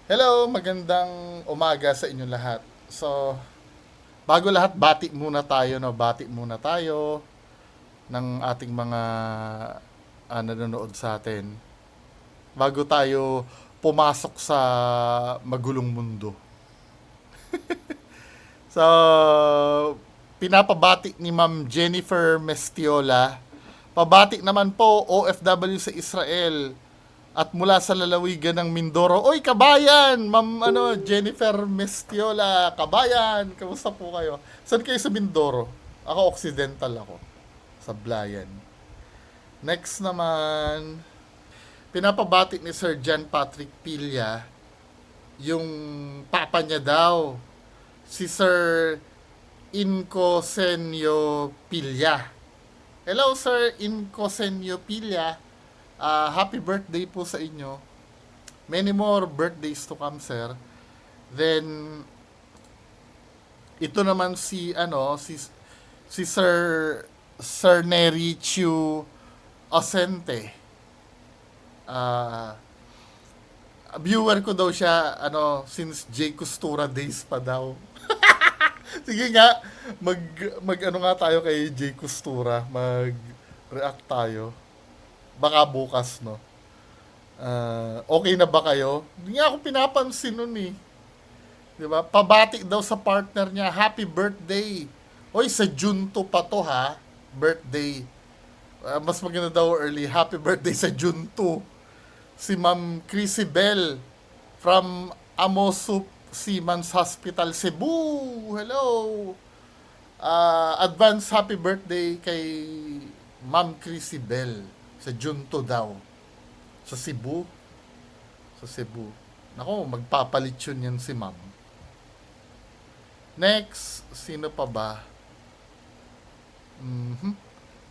Hello, magandang umaga sa inyo lahat. So, bago lahat, bati muna tayo, no? Bati muna tayo ng ating mga nanonood sa atin. Bago tayo pumasok sa magulong mundo. So, pinapabati ni Ma'am Jennifer Mestiola. Pabati naman po OFW sa Israel at mula sa lalawigan ng Mindoro. Oy, kabayan! Ma'am Jennifer Mestiola, kabayan! Kamusta po kayo? Saan kayo sa Mindoro? Ako, Occidental ako. Sa Blayan. Next naman, pinapabati ni Sir John Patrick Pilla yung papa niya daw, si Sir Incosenio Pilla. Hello, Sir Incosenio Pilla. Happy birthday po sa inyo. Many more birthdays to come, sir. Then, ito naman si Sir Neri Chu Osente. Ah, viewer ko daw siya since J Costura days pa daw. Sige nga, mag mag ano nga tayo kay J Costura, mag-react tayo. Baka bukas, no. Okay na ba kayo? Hindi nga ako pinapansin nun eh. 'Di ba? Pabati daw sa partner niya, happy birthday. Hoy, sa June 2 pa to ha, birthday. Mas maganda daw early, happy birthday sa June 2. Si Ma'am Chrissy Bell from Amosup Seamen's Hospital, Cebu. Hello. Advance happy birthday kay Ma'am Chrissy Bell sa June 2 daw. Sa Cebu. Sa Cebu. Nako, magpapalit yun yan si Ma'am. Next, sino pa ba?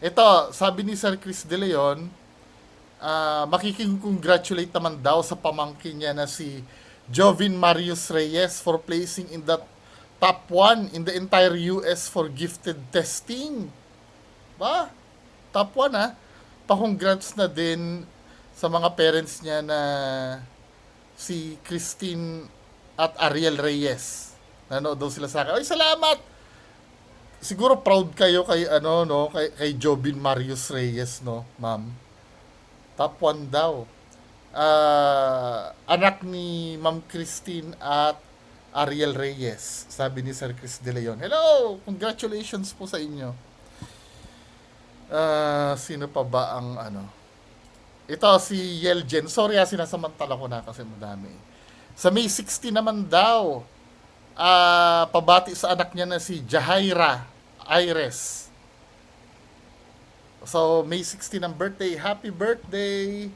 Ito, sabi ni Sir Chris De Leon, makikicongratulate naman daw sa pamangkin niya na si Jovin Marius Reyes for placing in the top 1 in the entire US for gifted testing. Ba? Top 1 ah. Pa-congrats na din sa mga parents niya na si Christine at Ariel Reyes. Nanood daw sila sa akin. Ay, salamat! Siguro proud kayo kay kay Jobin Marius Reyes, no, ma'am. Top 1 daw. Anak ni Ma'am Christine at Ariel Reyes, sabi ni Sir Chris De Leon. Hello! Congratulations po sa inyo. Sino pa ba ang Ito si Yeljen. Sorry sinasamantala ko na kasi madami. Sa May 60 naman daw, pabati sa anak niya na si Jahaira Aires. So, May 16 ang birthday. Happy birthday!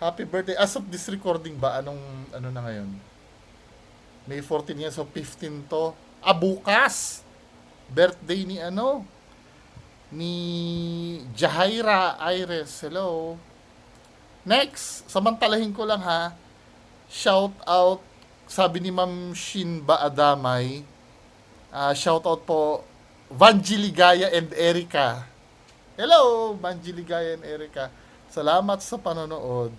Happy birthday. As of this recording ba, anong na ngayon? May 14 yan, so 15 to. Bukas! Birthday ni Jahaira Aires. Hello. Next, samantalahin ko lang ha. Shout out, sabi ni Ma'am Shinba Adamay. Shout out po, Vanji Ligaya and Erica. Hello, Vanji Ligaya and Erica. Salamat sa panonood.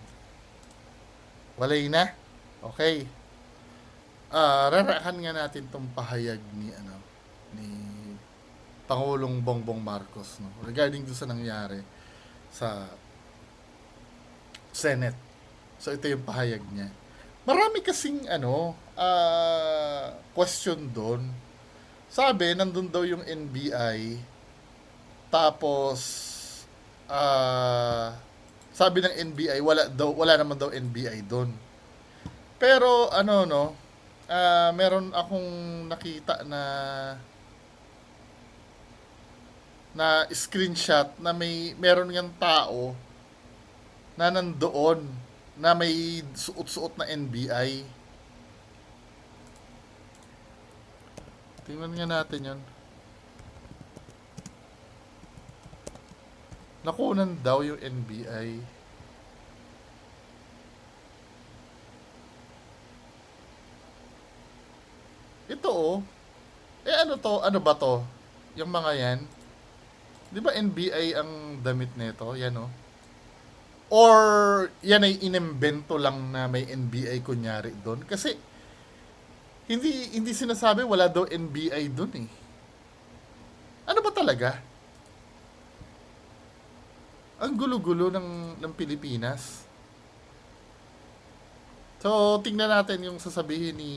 Walay na? Okay. Rarakan nga natin tong pahayag ni Pangulong Bongbong Marcos, no, regarding doon sa nangyari sa Senate. So ito yung pahayag niya. Marami kasing question doon. Sabi nandun daw yung NBI, tapos sabi ng NBI wala naman daw NBI doon. Pero meron akong nakita na screenshot na meron ngang tao na nandoon na may suot-suot na NBI. Tingnan nga natin yon. Nakunan daw yung NBI. Ito oh. Ano to? Ano ba to? Yung mga yan. Di ba NBI ang damit nito? Yan oh. Or yan ay inimbento lang na may NBI kunyari doon? Kasi hindi sinasabi wala daw NBI doon eh. Ano ba talaga? Ang gulo-gulo ng Pilipinas. So, tingnan natin yung sasabihin ni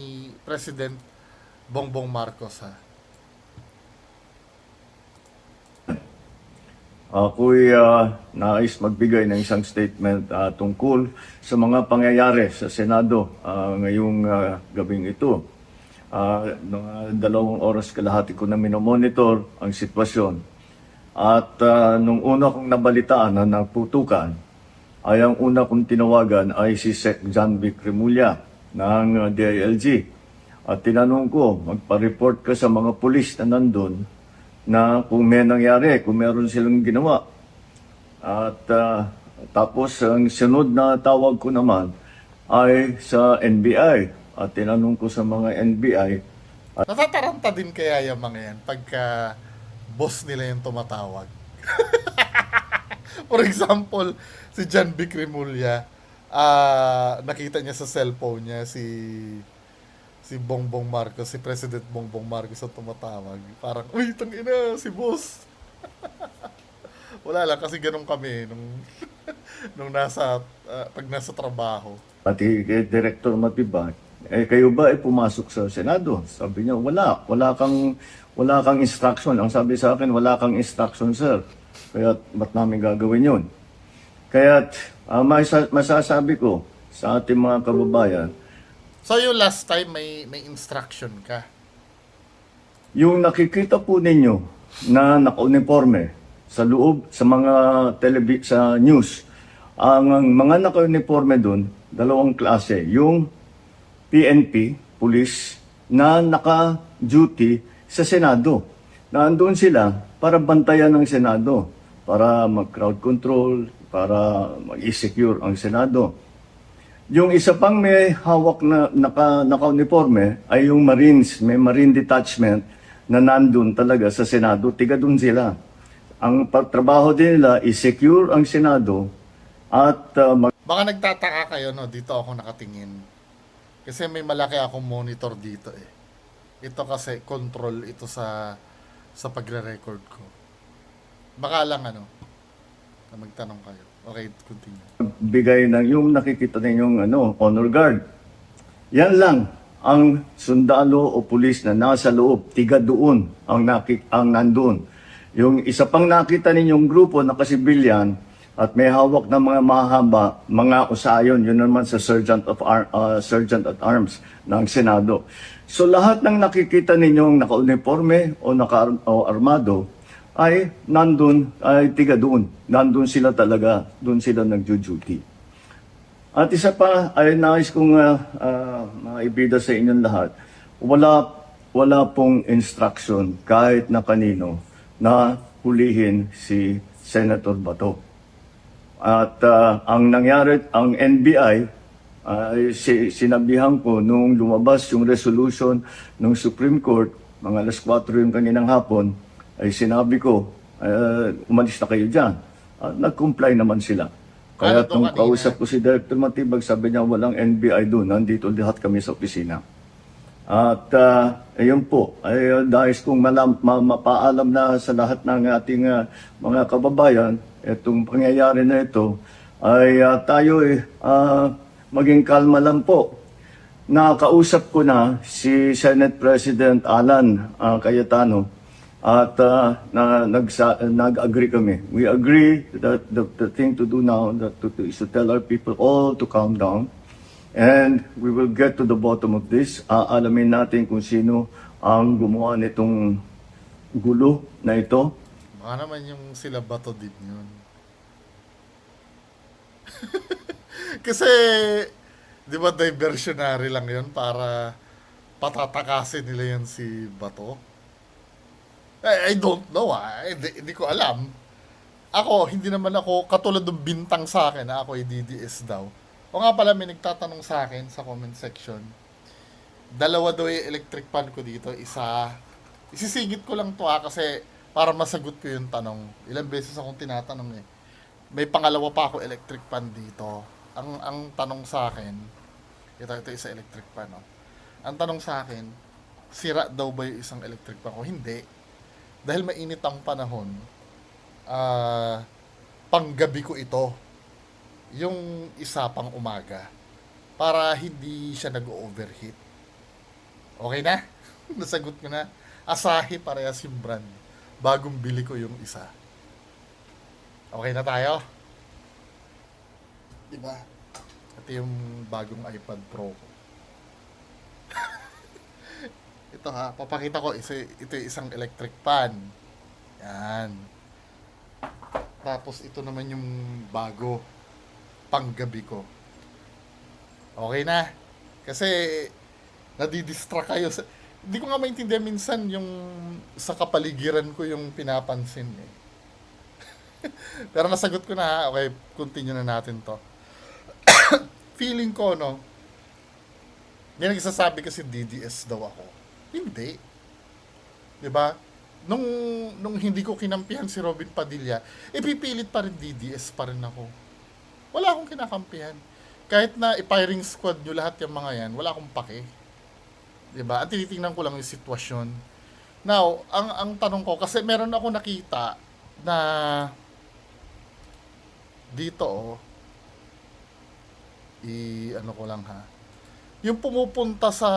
President Bongbong Marcos ha. Ako'y nais magbigay ng isang statement tungkol sa mga pangyayari sa Senado ngayong gabing ito. Mga 2 oras kalahati ko na minomonitor ang sitwasyon. At nung una kong nabalitaan na naputukan, ay ang una kong tinawagan ay si Sec. John Vic Remulla ng DILG. At tinanong ko, magpa-report ka sa mga pulis na nandun na kung may nangyari, kung meron silang ginawa. At tapos ang sunod na tawag ko naman ay sa NBI. At tinanong ko sa mga NBI. Natataranta din kaya yung mga yan pagka boss nila yung tumatawag. For example, si John Vic Remulla, nakita niya sa cellphone niya si Bongbong Marcos, si President Bongbong Marcos ang tumatawag. Parang, uy, tangina, si boss. Wala lang, kasi ganun kami nung pag nasa trabaho. Pati kay Director Matibag, kayo ba ay pumasok sa Senado? Sabi niya, wala kang instruction. Ang sabi sa akin, wala kang instruction, sir. Kaya ba't namin gagawin yun? Kaya masasabi ko sa ating mga kababayan, So yung last time may instruction ka. yung nakikita po ninyo na naka-uniforme sa loob, sa mga sa news, ang mga naka-uniforme doon, 2 klase. Yung PNP, police, na naka-duty sa Senado. Naandun sila para bantayan ng Senado, para mag-crowd control, para mag-secure ang Senado. Yung isa pang may hawak na naka-uniforme ay yung Marines, may Marine Detachment na nandun talaga sa Senado, tiga dun sila. Ang pagtrabaho din nila is secure ang Senado at Baka nagtataka kayo, no? Dito ako nakatingin. Kasi may malaki akong monitor dito eh. Ito kasi control ito sa pagre-record ko. Baka lang na magtanong kayo. Okay, continue. bigay ng yung nakikita ninyong honor guard. Yan lang ang sundalo o pulis na nasa loob, tiga doon ang nandun. Yung isa pang nakita ninyong grupo na kasibilyan at may hawak ng mga mahaba, mga usayon, yun naman sa Sergeant at Arms ng Senado. So lahat ng nakikita ninyong naka-uniforme o naka-armado ay nandun, ay tiga doon. Nandun sila talaga, doon sila nagjo-duty. At isa pa ay nais kong maibida sa inyong lahat, wala pong instruction kahit na kanino na hulihin si Senator Bato. At ang nangyari, ang NBI, sinabihan ko nung lumabas yung resolution ng Supreme Court, mga alas 4 yung kaninang hapon, ay sinabi ko, umalis na kayo dyan. Nag-comply naman sila. Kaya nung kausap ko si Director Matibag, sabi niya walang NBI doon, nandito lahat kami sa opisina. At ayun po, ay dahil kong mapaalam na sa lahat ng ating mga kababayan, itong pangyayari na ito, ay tayo maging kalma lang po. Nakausap ko na si Senate President Alan Cayetano at nag-agree kami. We agree that the thing to do now is to tell our people all to calm down. And we will get to the bottom of this. Alamin natin kung sino ang gumawa nitong gulo na ito. Baka naman yung sila Bato din yun. Kasi, di ba diversionary lang yun para patatakasin nila yan si Bato? I don't know hindi ko alam. Ako, hindi naman ako katulad ng bintang sa akin na ako ay DDS daw. O nga pala, may nagtatanong sa akin sa comment section. 2 daw yung electric pan ko dito. Isisingit ko lang to kasi para masagot ko yung tanong. Ilang beses akong tinatanong eh. may pangalawa pa ako electric pan dito. Ang tanong sa akin, ito isa electric pan, no? Ang tanong sa akin, sira daw ba yung isang electric pan ko? Hindi. Dahil mainit ang panahon, panggabi ko ito. Yung isa pang umaga. Para hindi siya nag-overheat. Okay na? Nasagot ko na. Asahi parehas yung brand. Bagong bili ko yung isa. Okay na tayo? Diba? Ito yung bagong iPad Pro ko. Ito ha, papakita ko. Ito yung isang electric pan. Yan. Tapos ito naman yung bago. Panggabi ko. Okay na. Kasi nadidistract kayo. Hindi ko nga maintindihan minsan yung sa kapaligiran ko yung pinapansin eh. Pero nasagot ko na ha. Okay, continue na natin to. Feeling ko, no, may nagsasabi kasi DDS daw ako. Hindi. 'Di ba? Nung hindi ko kinampihan si Robin Padilla, ipipilit pa rin DDS pa rin ako. Wala akong kinakampihan. Kahit na i-firing squad nyo lahat yung mga yan, wala akong pake. 'Di ba? At tinitingnan ko lang yung sitwasyon. Now, ang tanong ko, kasi meron ako nakita na dito, ano ko lang ha. Yung pumupunta sa,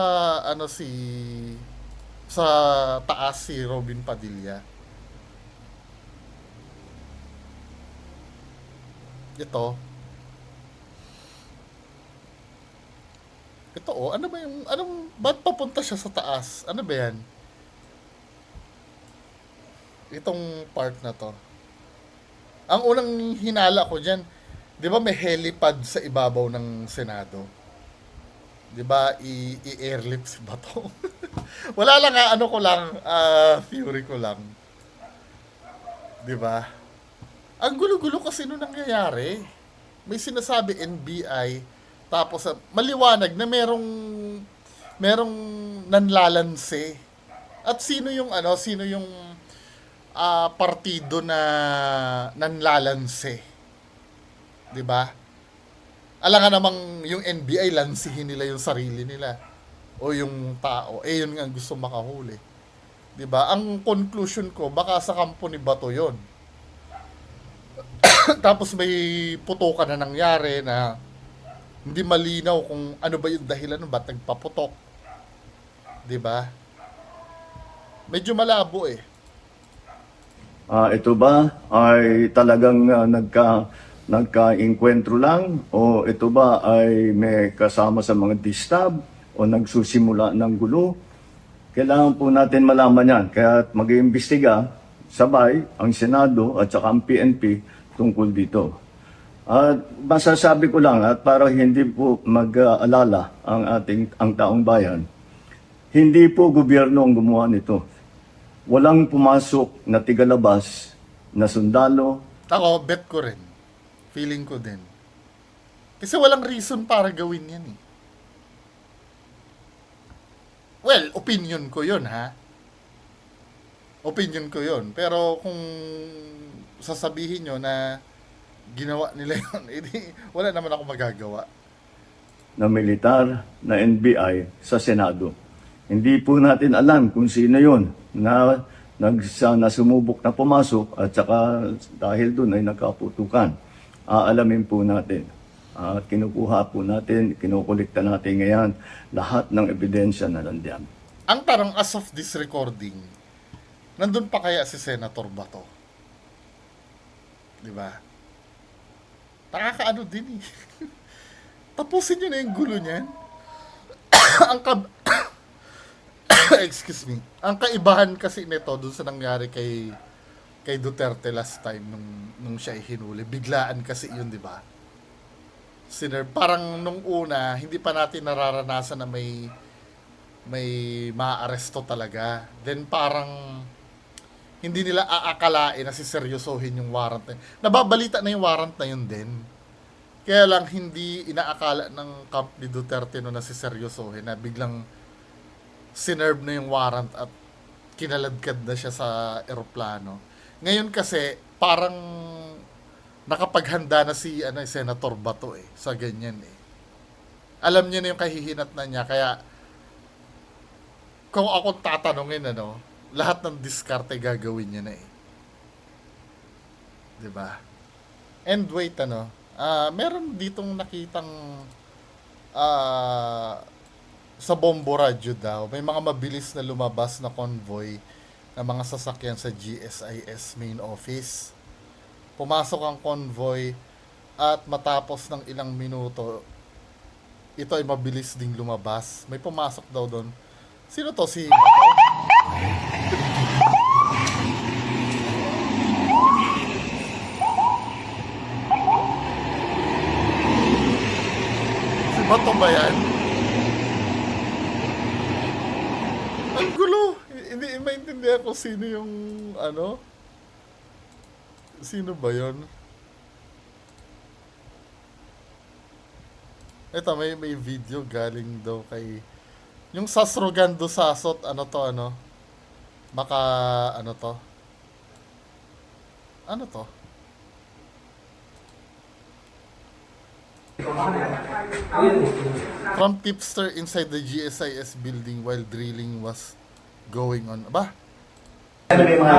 sa taas si Robin Padilla. Ito, ano ba yung, ba't papunta siya sa taas? Ano ba yan? Itong part na to. Ang unang hinala ko dyan, di ba may helipad sa ibabaw ng Senado? Di ba, i-airlift ba to? Wala lang ko lang, theory ko lang. Di ba? Ang gulo-gulo kasi nung nangyayari. May sinasabi NBI, tapos maliwanag na merong nanlalanse. At sino yung partido na nanlalanse? 'Di ba? Alangan namang yung NBI lansihin nila yung sarili nila o yung tao. Yun nga ang gusto makahuli. 'Di ba? Ang conclusion ko baka sa kampo ni Bato 'yon. Tapos may putukan na nangyari na hindi malinaw kung ano ba yung dahilan ng ba't nagpaputok. 'Di ba? Medyo malabo eh. Ito ba ay talagang nagka-enkwentro lang o ito ba ay may kasama sa mga distab o nagsusimula ng gulo? Kailangan po natin malaman yan. Kaya mag-iimbestiga sabay ang Senado at saka ang PNP tungkol dito. At masasabi ko lang at para hindi po mag-alala ang taong bayan, hindi po gobyerno ang gumawa nito. Walang pumasok na tigalabas na sundalo. Ako, bet ko rin. Feeling ko din. Kasi walang reason para gawin yan eh. Well, opinion ko yun ha. Opinion ko yun. Pero kung sasabihin nyo na ginawa nila yun, edi wala naman ako magagawa. Na militar, na NBI sa Senado. Hindi po natin alam kung sino yun na sumubok na pumasok at saka dahil doon ay nagkaputukan. Aalamin po natin. At kinukuha po natin, kinukulikta natin ngayon lahat ng ebidensya na nandiyan. Ang tarang as of this recording, nandun pa kaya si Senator Bato? Diba? Nakakaano din eh. Tapusin nyo na yung gulo niyan. Excuse me. Ang kaibahan kasi nito dun sa nangyari kay Duterte last time nung siya hinuli. Biglaan kasi yun, di ba? Parang nung una, hindi pa natin nararanasan na may maaaresto talaga. Then parang hindi nila aakalain na siseryosohin yung warrant na yun. Nababalita na yung warrant na yun din. Kaya lang hindi inaakala ng camp ni Duterte no na siseryosohin na biglang sinerve na yung warrant at kinaladkad na siya sa eroplano. Ngayon kasi parang nakapaghanda na si Senator Bato sa ganyan Alam niya na yung kahihinatnan niya, kaya kung ako tatanungin lahat ng diskarte gagawin niya na 'Di ba? And wait meron ditong nakitang sa Bombo Radyo daw, may mga mabilis na lumabas na convoy ng mga sasakyan sa GSIS main office. Pumasok ang convoy at matapos ng ilang minuto, ito ay mabilis ding lumabas. May pumasok daw doon. Sino to? Si Bato? Si Bato ba yan? Ang gulo. Hindi maintindihan ko sino yung Sino ba yon? Ito, may video galing daw kay yung Sasrogando Sasot, baka to? Ano to? From tipster inside the GSIS building while drilling was going on. Ba? Ano may mga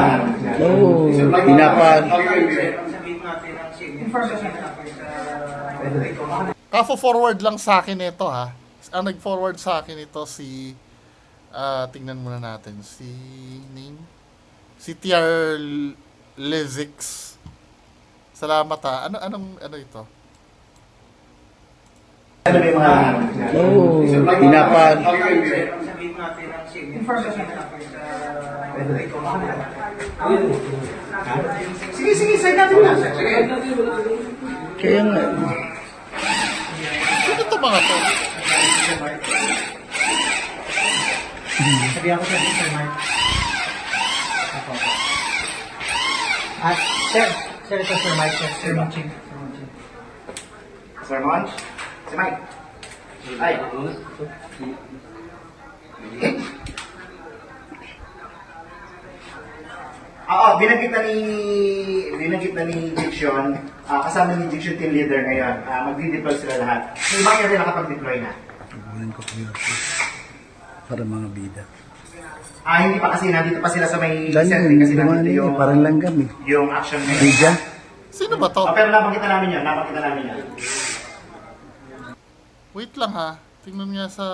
Kafo-forward lang sa akin ito Ang nag-forward sa akin ito si tingnan muna natin si name si TR Lezix. Salamat Ano ito? Ano may mga Sige, side natin na. Kaya nga. Sino ito mga to? Sabi ako sa Sir Mike. At, sir, ito Sir Mike, Sir Munching. Sir Monch? Si Mike? Ay. Oo, binanggit na ni Diction, kasama ni Diction team leader ngayon. Magdi-deploy sila lahat. Yung iba niya rin nakapag-deploy na. Tubuhin ko para mga bida. Hindi pa kasi nandito pa sila sa may Langgam, setting kasi nandito yung, parang langgam yung action ngayon. Bida? Sino ba to? Pero napakita namin yan. Wait lang Tingnan niya sa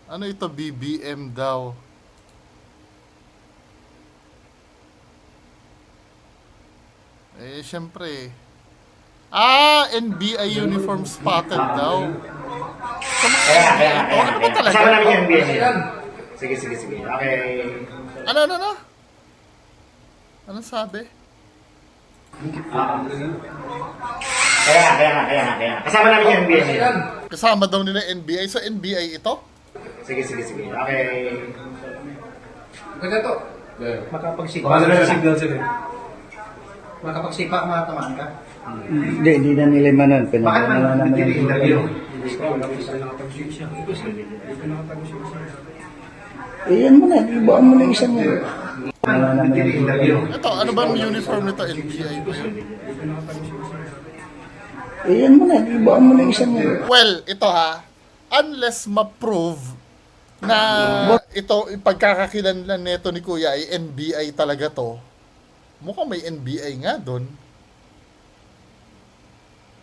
Ano ito? BBM daw. Syempre. NBI uniform spotted daw. Sa mga Kaya. ano ba talaga? Kasama namin yung NBA ngayon. Sige. Okay. Ano? Ano sabi? Kaya. Kasama namin yung NBA ngayon. Kasama daw nila NBI. So NBI ito? Sige. Okay. Ganda to. Makapagsipa. Makapagsipa, matamaan ka. Hindi na nila manan. Bakit naman nag-interview? Ayan mo na, ibaan mo na isang mo. Nag-interview? Ito, ano ba ang uniform nito? NBI ba yun? Ayan mo na, ibaan mo na isang mo. Well, ito unless ma-prove na ito, pagkakakilanlan nito ni Kuya ay NBI talaga to, mukhang may NBI nga doon.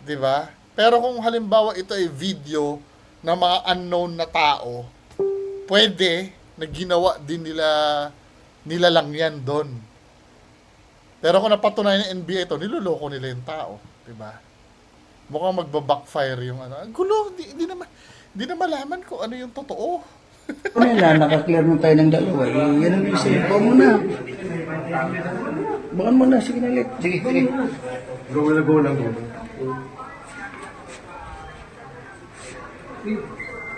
Diba? Pero kung halimbawa ito ay video ng mga unknown na tao, pwede na ginawa din nila lang yan doon. Pero kung napatunayan ng NBI ito, niloloko nila yung tao. Diba? Mukhang magbabackfire yung Ang gulo, di na malaman kung ano yung totoo. Ano na, nakaklear mo tayo ng dalawa. Yan ang isa. Baka mo na. Baka mo na, sige na ulit. Sige. Go lang.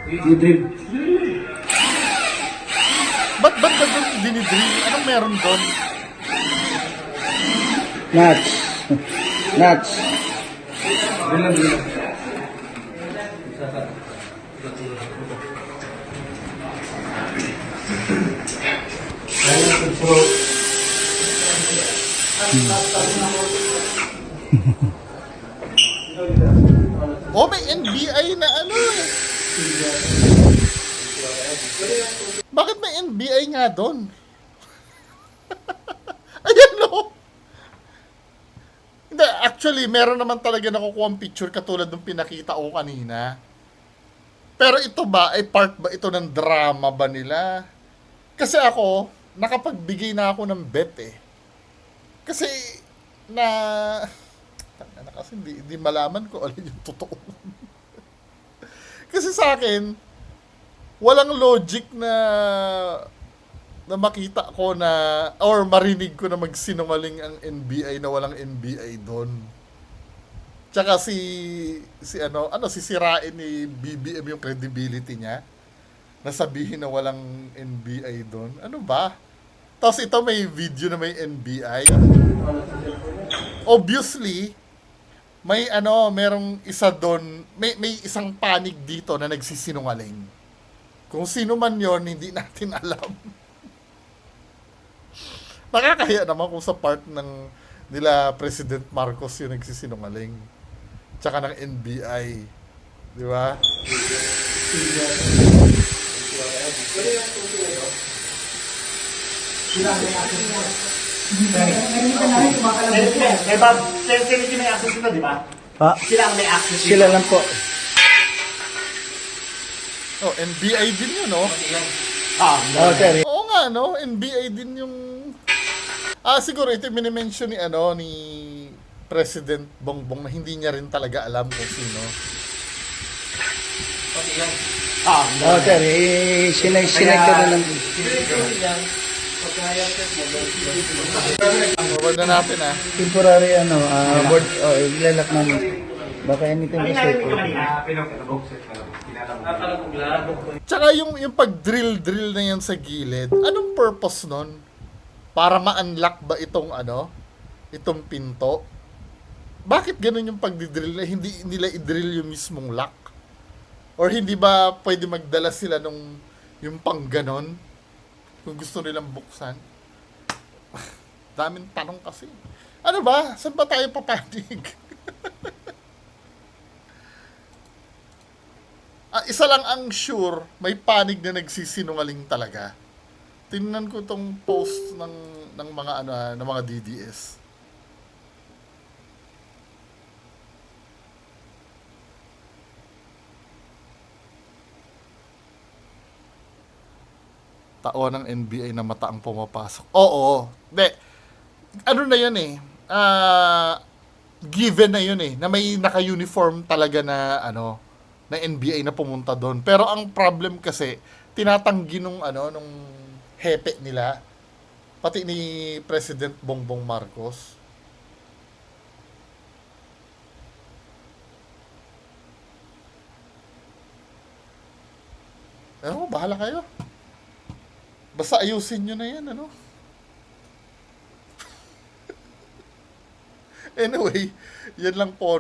I-drip. Ba't ba doon dinidrill? Anong meron doon? Nuts. Oh, may NBI na ano eh. Bakit may NBI nga doon? Ayan no. Hindi, actually, meron naman talaga nakukuha ang picture katulad ng pinakita ko kanina. Pero ito ba, ay part ba ito ng drama ba nila? Kasi ako, nakapagbigay na ako ng bet eh. Kasi, kasi hindi malaman ko alin yung totoo. Kasi sa akin, walang logic na makita ko na or marinig ko na magsinungaling ang NBI na walang NBI doon. Tsaka sisirain ni BBM yung credibility niya. Nasabihin na walang NBI doon. Ano ba? Tapos ito may video na may NBI. Obviously, merong isa doon, may isang panig dito na nagsisinungaling. Kung sino man yon hindi natin alam. Nakakahiya naman kung sa part ng nila President Marcos yung nagsisinungaling. Tsaka ng NBI. Di ba? Eh, Bob, sila may access nito, di ba? Ha? Sila ang may access nito. Sila lang po. Oh, NBI din yun, no? Oh, sir. Oo nga, no? NBI din yung... siguro ito yung minimension ni President Bongbong na hindi niya rin talaga alam kung sino. Oh, sir. Sinag ko na lang. Forward na natin, Temporary, board, ilalak namin. Baka anything mistake po. Tsaka yung pag-drill na yan sa gilid, anong purpose nun? Para ma-unlock ba itong pinto? Bakit ganun yung pag-drill na hindi nila i-drill yung mismong lock? Or hindi ba pwede magdala sila yung pang ganon? Kung gusto nilang buksan? Daming tanong kasi. Ano ba? Saan ba tayo papanig? Isa lang ang sure, may panig na nagsisinungaling talaga. Tingnan ko tong post ng mga DDS. Taon ng NBI na mata ang pumapasok. Oo. Hindi. Ano na yun eh. Given na yun eh. Na may naka-uniform talaga na na NBI na pumunta doon. Pero ang problem kasi, tinatanggi nung hepe nila. Pati ni President Bongbong Marcos. Bahala kayo. Basta ayusin nyo na yan, Anyway, yan lang po,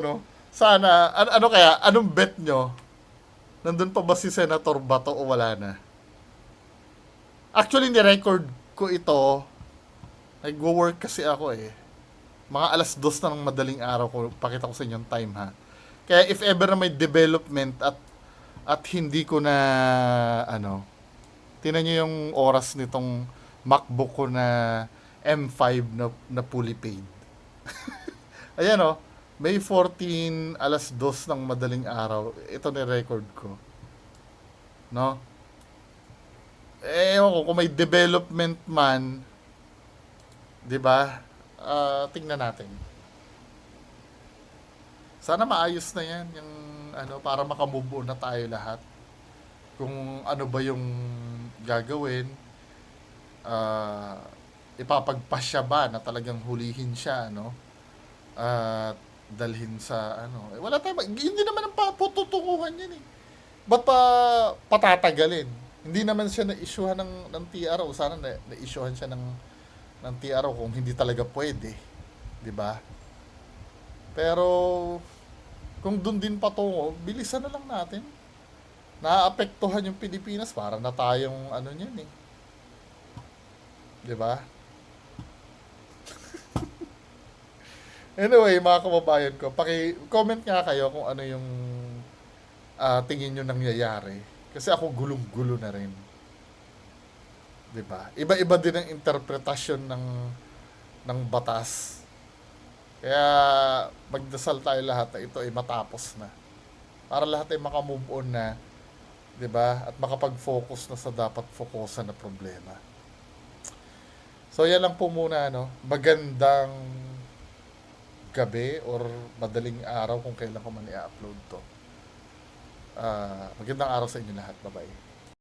Sana, kaya, anong bet nyo? Nandun pa ba si Senator Bato o wala na? Actually, ni-record ko ito. Nag-work kasi ako eh. Mga alas 2 na ng madaling araw ko. Pakita ko sa inyo yung time, ha? Kaya if ever na may development at hindi ko na, tinan nyo yung oras nitong MacBook ko na M5 na fully paid. Ayan May 14, alas 2 ng madaling araw. Ito na record ko. No? Ewan ko, kung may development man, di ba? Tingnan natin. Sana maayos na yan, yung para makamove on na tayo lahat. Kung ano ba yung gagawin, ipapagpasya ba na talagang hulihin siya, at dalhin sa wala tayo, hindi naman ang papututukuhan yan eh. Ba't patatagalin? Hindi naman siya na-issuehan ng TRO. Sana na-issuehan siya ng TRO kung hindi talaga pwede. Di ba? Pero, kung dun din patungo, bilisan na lang natin. Naapektuhan yung Pilipinas para na tayong niyan eh. Di ba? Anyway, mga kababayan ko, paki-comment nga kayo kung ano yung tingin nyo nangyayari. Kasi ako gulong-gulo na rin. 'Di ba? Iba-iba din ang interpretasyon ng batas. Kaya magdasal tayo lahat na ito ay matapos na. Para lahat ay makamove on na, 'di ba? At makapag-focus na sa dapat fokusan na problema. So yan lang po muna, no. Magandang gabi or madaling araw kung kailan ko man i-upload to. Magandang araw sa inyo lahat. Bye-bye.